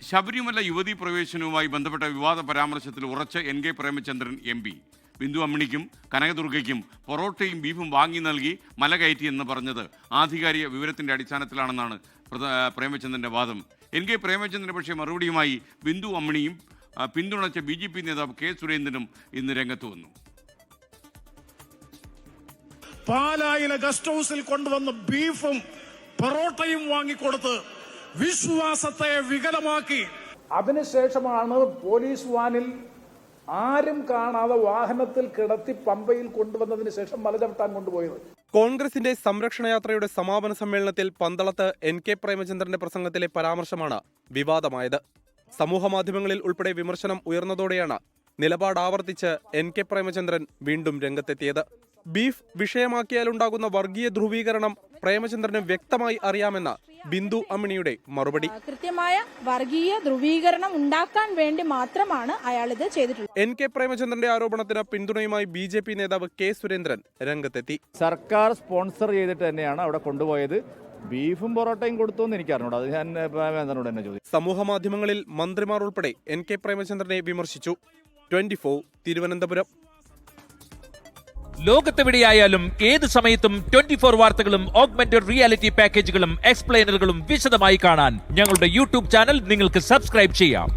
ശബരിമല യുവതീ പ്രവേശനവുമായി ബന്ധപ്പെട്ട വിവാദ പരാമർശത്തിൽ ഉറച്ച N K Premachandran M P. Bindu അമ്മിണിക്കും കനകദുർഗയ്ക്കും പൊറോട്ടയും ബീഫും വാങ്ങി നൽകി മല കയറ്റിയെന്ന് പറഞ്ഞത് ആധികാരിക വിവരത്തിൻ്റെ അടിസ്ഥാനത്തിലാണെന്നാണ് പ്രേമചന്ദ്രൻ്റെ വാദം. എൻ കെ പ്രേമചന്ദ്രൻ്റെ പക്ഷേ മറുപടിയുമായി ബിന്ദു അമ്മിണിയും പിന്തുണച്ച BJP നേതാവ് കെ സുരേന്ദ്രനും ഇന്ന് രംഗത്ത് വന്നു. പാലായിലെ ഗസ്റ്റ് ഹൗസിൽ കൊണ്ടുവന്ന ബീഫും പൊറോട്ടയും വാങ്ങിക്കൊടുത്ത് വിശ്വാസത്തെ വികലമാക്കി. അതിനുശേഷമാണ് പോലീസ് വാനിൽ ആരും കാണാതെ വാഹനത്തിൽ കിടത്തി പമ്പയിൽ കൊണ്ടുവന്നതിന് ശേഷം മലചവിട്ടാൻ കൊണ്ടുപോയത്. കോൺഗ്രസിന്റെ സംരക്ഷണ യാത്രയുടെ സമാപന സമ്മേളനത്തിൽ പന്തളത്ത് എൻ കെ പ്രേമചന്ദ്രന്റെ പ്രസംഗത്തിലെ പരാമർശമാണ് വിവാദമായത്. സമൂഹമാധ്യമങ്ങളിൽ ഉൾപ്പെടെ വിമർശനം ഉയർന്നതോടെയാണ് നിലപാട് ആവർത്തിച്ച് എൻ കെ പ്രേമചന്ദ്രൻ വീണ്ടും രംഗത്തെത്തിയത്. ബീഫ് വിഷയമാക്കിയാലുണ്ടാകുന്ന വർഗീയ ധ്രുവീകരണം പ്രേമചന്ദ്രന് വ്യക്തമായി അറിയാമെന്ന ബിന്ദു അമ്മിണിയുടെ മറുപടി. കൃത്യമായ വർഗീയ ധ്രുവീകരണം ഉണ്ടാക്കാൻ വേണ്ടി മാത്രമാണ് അയാൾ ഇത് ചെയ്തിട്ടുള്ളത്. എൻ കെ പ്രേമചന്ദ്രന്റെ ആരോപണത്തിന് പിന്തുണയുമായി BJP നേതാവ് കെ സുരേന്ദ്രൻ രംഗത്തെത്തി. സർക്കാർ സ്പോൺസർ ചെയ്തിട്ട് തന്നെയാണ് അവിടെ കൊണ്ടുപോയത്. ബീഫും പൊറോട്ടയും കൊടുത്തു എന്ന് എനിക്കറിഞ്ഞൂടാ. അത് ഞാൻ പ്രേമചന്ദ്രനോട് തന്നെ ചോദിച്ചു. സമൂഹ മാധ്യമങ്ങളിൽ മന്ത്രിമാർ ഉൾപ്പെടെ എൻ കെ പ്രേമചന്ദ്രനെ വിമർശിച്ചു. 24 തിരുവനന്തപുരം. ലോകത്തെവിടെയായാലും ഏത് സമയത്തും 24 വാർത്തകളും ഓഗ്മെന്റഡ് റിയാലിറ്റി പാക്കേജുകളും എക്സ്പ്ലെയിനറുകളും വിശദമായി കാണാൻ ഞങ്ങളുടെ YouTube ചാനൽ നിങ്ങൾക്ക് സബ്സ്ക്രൈബ് ചെയ്യാം.